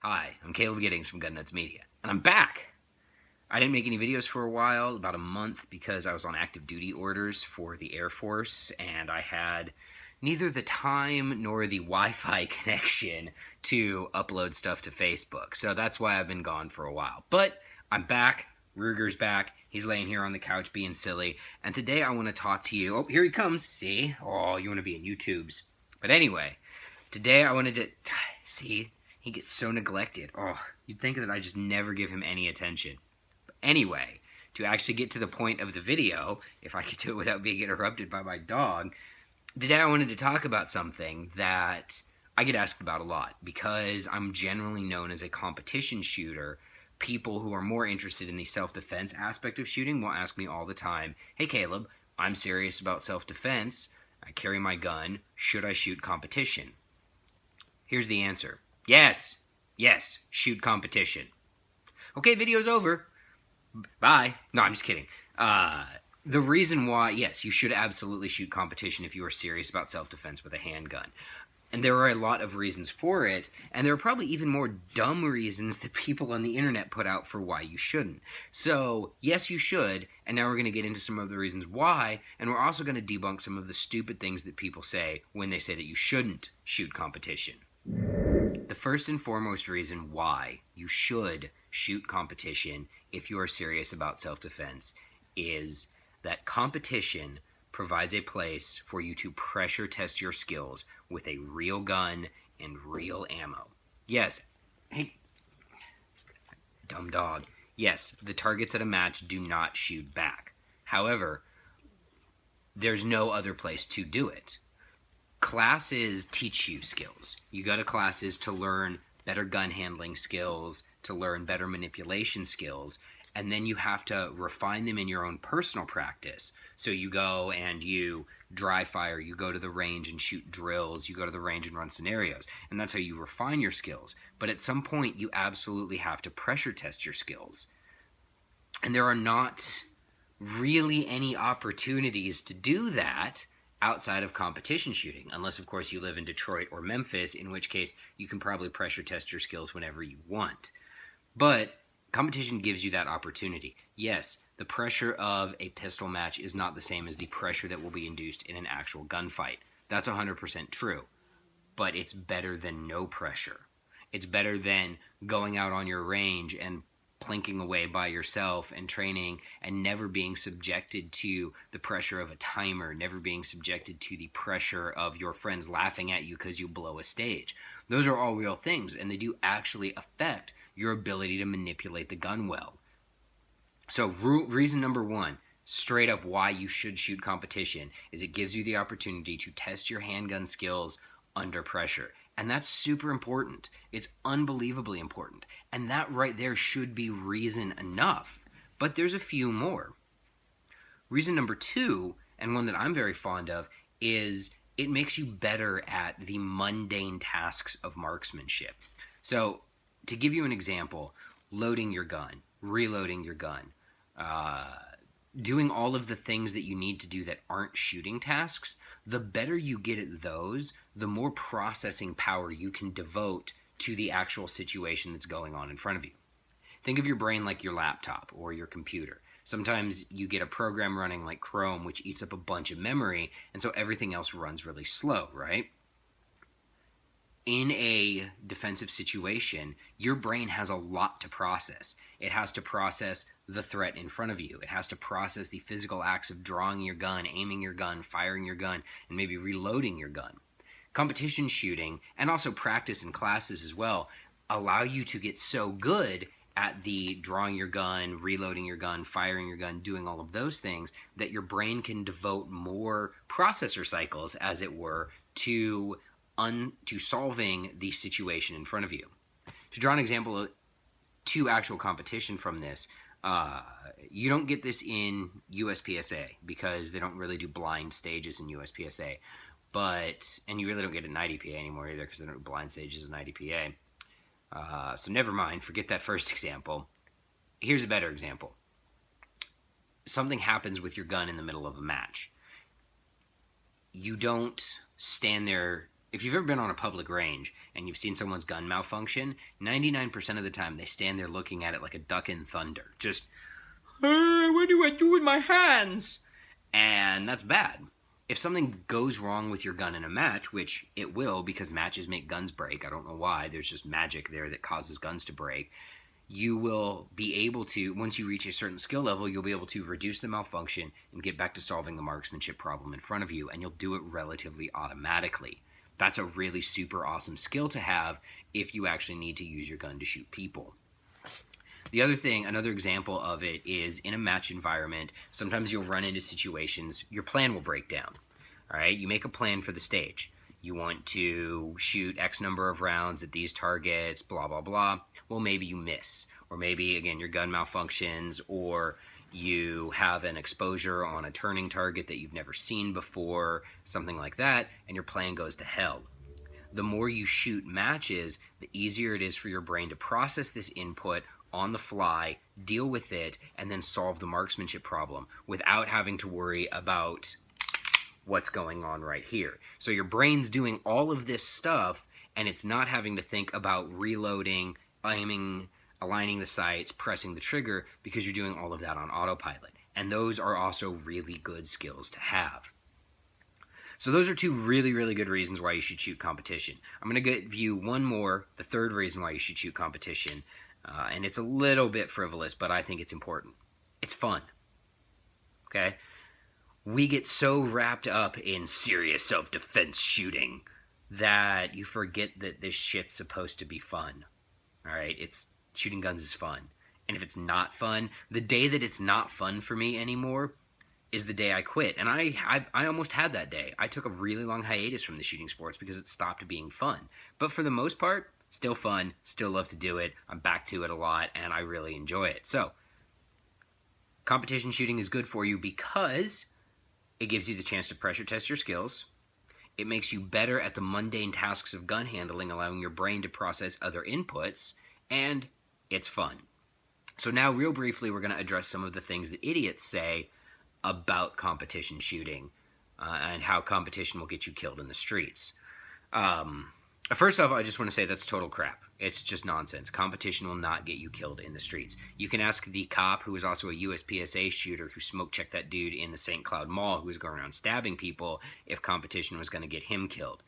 Hi, I'm Caleb Giddings from Gun Nuts Media, and I'm back! I didn't make any videos for a while, about a month, because I was on active duty orders for the Air Force, and I had neither the time nor the Wi-Fi connection to upload stuff to Facebook. So that's why I've been gone for a while. But I'm back. Ruger's back. He's laying here on the couch being silly. And today I want to talk to you. Oh, here he comes. See? Oh, you want to be in YouTube's. But anyway, today I wanted to... See? He gets so neglected. Oh, you'd think that I just never give him any attention. But anyway, to actually get to the point of the video, if I could do it without being interrupted by my dog, today I wanted to talk about something that I get asked about a lot because I'm generally known as a competition shooter. People who are more interested in the self-defense aspect of shooting will ask me all the time, "Hey Caleb, I'm serious about self-defense. I carry my gun. Should I shoot competition?" Here's the answer. Yes, shoot competition. Okay, video's over. Bye. No, I'm just kidding. The reason why, yes, you should absolutely shoot competition if you are serious about self-defense with a handgun. And there are a lot of reasons for it, and there are probably even more dumb reasons that people on the internet put out for why you shouldn't. So, yes, you should, and now we're going to get into some of the reasons why, and we're also going to debunk some of the stupid things that people say when they say that you shouldn't shoot competition. The first and foremost reason why you should shoot competition if you are serious about self-defense is that competition provides a place for you to pressure test your skills with a real gun and real ammo. Yes, hey, dumb dog. Yes, the targets at a match do not shoot back. However, there's no other place to do it. Classes teach you skills. You go to classes to learn better gun handling skills, to learn better manipulation skills, and then you have to refine them in your own personal practice. So you go and you dry fire, you go to the range and shoot drills, you go to the range and run scenarios, and that's how you refine your skills. But at some point, you absolutely have to pressure test your skills. And there are not really any opportunities to do that outside of competition shooting, unless of course you live in Detroit or Memphis, in which case you can probably pressure test your skills whenever you want. But competition gives you that opportunity. Yes, the pressure of a pistol match is not the same as the pressure that will be induced in an actual gunfight. That's 100% true. But it's better than no pressure. It's better than going out on your range and plinking away by yourself and training and never being subjected to the pressure of a timer, never being subjected to the pressure of your friends laughing at you because you blow a stage. Those are all real things, and they do actually affect your ability to manipulate the gun well. So reason number one, straight up why you should shoot competition, is it gives you the opportunity to test your handgun skills under pressure. And that's super important. It's unbelievably important. And that right there should be reason enough. But there's a few more. Reason number two, and one that I'm very fond of, is it makes you better at the mundane tasks of marksmanship. So, to give you an example, loading your gun, reloading your gun, doing all of the things that you need to do that aren't shooting tasks, the better you get at those, the more processing power you can devote to the actual situation that's going on in front of you. Think of your brain like your laptop or your computer. Sometimes you get a program running like Chrome, which eats up a bunch of memory, and so everything else runs really slow, right? In a defensive situation, your brain has a lot to process. It has to process the threat in front of you. It has to process the physical acts of drawing your gun, aiming your gun, firing your gun, and maybe reloading your gun. Competition shooting, and also practice in classes as well, allow you to get so good at the drawing your gun, reloading your gun, firing your gun, doing all of those things, that your brain can devote more processor cycles, as it were, to solving the situation in front of you. To draw an example to actual competition from this, you don't get this in USPSA because they don't really do blind stages in USPSA, and you really don't get it in IDPA anymore either because they don't do blind stages in IDPA. So never mind, forget that first example. Here's a better example. Something happens with your gun in the middle of a match. You don't stand there If you've ever been on a public range and you've seen someone's gun malfunction, 99% of the time they stand there looking at it like a duck in thunder. Just, what do I do with my hands? And that's bad. If something goes wrong with your gun in a match, which it will because matches make guns break, I don't know why, there's just magic there that causes guns to break, you will be able to, once you reach a certain skill level, you'll be able to reduce the malfunction and get back to solving the marksmanship problem in front of you, and you'll do it relatively automatically. That's a really super awesome skill to have if you actually need to use your gun to shoot people. The other thing, another example of it is in a match environment, sometimes you'll run into situations, your plan will break down. All right, you make a plan for the stage. You want to shoot X number of rounds at these targets, blah, blah, blah. Well, maybe you miss. Or maybe, again, your gun malfunctions, or you have an exposure on a turning target that you've never seen before, something like that, and your plan goes to hell. The more you shoot matches, the easier it is for your brain to process this input on the fly, deal with it, and then solve the marksmanship problem without having to worry about what's going on right here. So your brain's doing all of this stuff, and it's not having to think about reloading, aiming, aligning the sights, pressing the trigger, because you're doing all of that on autopilot. And those are also really good skills to have. So those are two really, really good reasons why you should shoot competition. I'm going to give you one more, the third reason why you should shoot competition. And it's a little bit frivolous, but I think it's important. It's fun. Okay? We get so wrapped up in serious self-defense shooting that you forget that this shit's supposed to be fun. All right? Shooting guns is fun. And if it's not fun, the day that it's not fun for me anymore is the day I quit. And I almost had that day. I took a really long hiatus from the shooting sports because it stopped being fun. But for the most part, still fun, still love to do it. I'm back to it a lot, and I really enjoy it. So, competition shooting is good for you because it gives you the chance to pressure test your skills. It makes you better at the mundane tasks of gun handling, allowing your brain to process other inputs, and it's fun. So now, real briefly, we're going to address some of the things that idiots say about competition shooting and how competition will get you killed in the streets. First off, I just want to say that's total crap. It's just nonsense. Competition will not get you killed in the streets. You can ask the cop, who was also a USPSA shooter, who smoke checked that dude in the St. Cloud Mall, who was going around stabbing people, if competition was going to get him killed.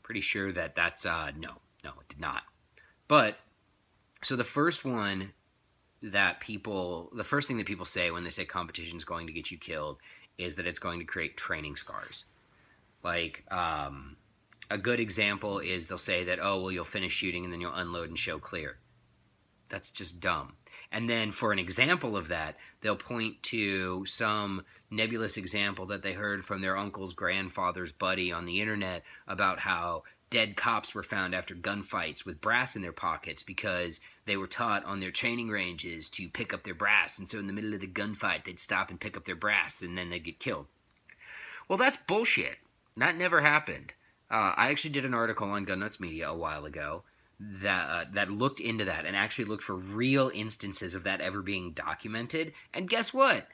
Pretty sure that's, no, it did not. But, so the first thing that people say when they say competition is going to get you killed is that it's going to create training scars. Like, a good example is they'll say that, oh, well, you'll finish shooting and then you'll unload and show clear. That's just dumb. And then for an example of that, they'll point to some nebulous example that they heard from their uncle's grandfather's buddy on the internet about how dead cops were found after gunfights with brass in their pockets because they were taught on their training ranges to pick up their brass. And so in the middle of the gunfight, they'd stop and pick up their brass and then they'd get killed. Well, that's bullshit. That never happened. I actually did an article on Gun Nuts Media a while ago that looked into that and actually looked for real instances of that ever being documented. And guess what?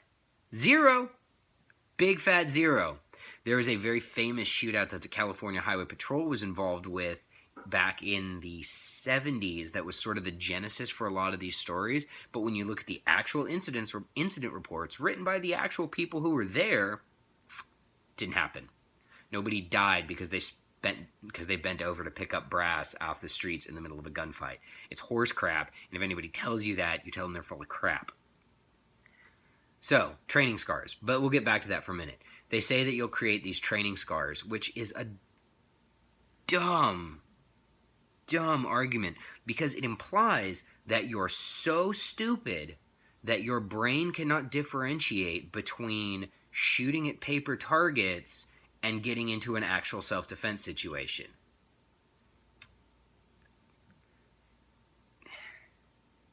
Zero. Big fat zero. There was a very famous shootout that the California Highway Patrol was involved with back in the 70s that was sort of the genesis for a lot of these stories. But when you look at the actual incident reports written by the actual people who were there, didn't happen. Nobody died because they bent over to pick up brass off the streets in the middle of a gunfight. It's horse crap, and if anybody tells you that, you tell them they're full of crap. So, training scars. But we'll get back to that for a minute. They say that you'll create these training scars, which is a dumb argument because it implies that you're so stupid that your brain cannot differentiate between shooting at paper targets and getting into an actual self-defense situation.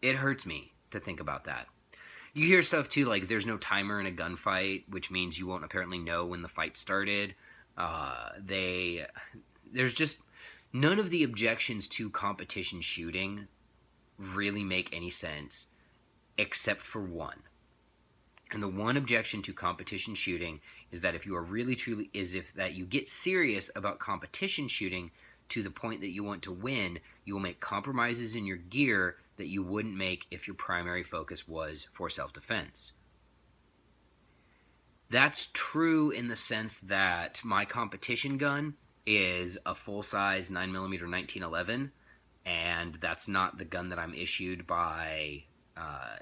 It hurts me to think about that. You hear stuff too like there's no timer in a gunfight, which means you won't apparently know when the fight started. There's just none of the objections to competition shooting really make any sense except for one. And the one objection to competition shooting is that if you are really truly is if that you get serious about competition shooting to the point that you want to win, you will make compromises in your gear that you wouldn't make if your primary focus was for self-defense. That's true in the sense that my competition gun is a full-size 9mm 1911, and that's not the gun that I'm issued by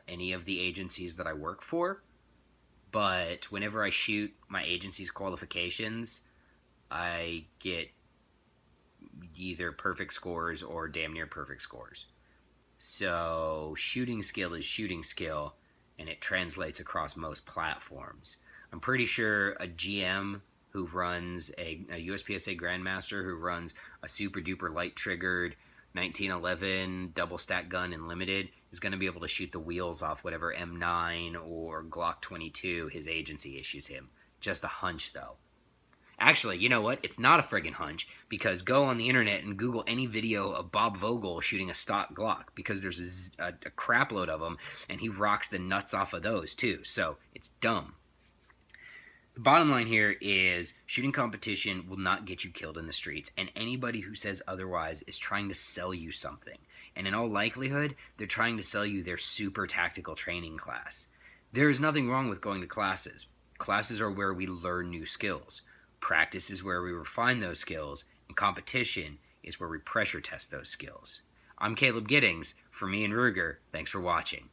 any of the agencies that I work for. But whenever I shoot my agency's qualifications, I get either perfect scores or damn near perfect scores. So shooting skill is shooting skill, and it translates across most platforms. I'm pretty sure a GM who runs a USPSA Grandmaster who runs a super duper light triggered 1911 double stack gun in limited is going to be able to shoot the wheels off whatever M9 or Glock 22 his agency issues him. Just a hunch, though. Actually, you know what? It's not a friggin' hunch, because go on the internet and Google any video of Bob Vogel shooting a stock Glock, because there's a crap load of them, and he rocks the nuts off of those, too. So, it's dumb. The bottom line here is shooting competition will not get you killed in the streets, and anybody who says otherwise is trying to sell you something. And in all likelihood, they're trying to sell you their super tactical training class. There is nothing wrong with going to classes. Classes are where we learn new skills. Practice is where we refine those skills, and competition is where we pressure test those skills. I'm Caleb Giddings. For me and Ruger, thanks for watching.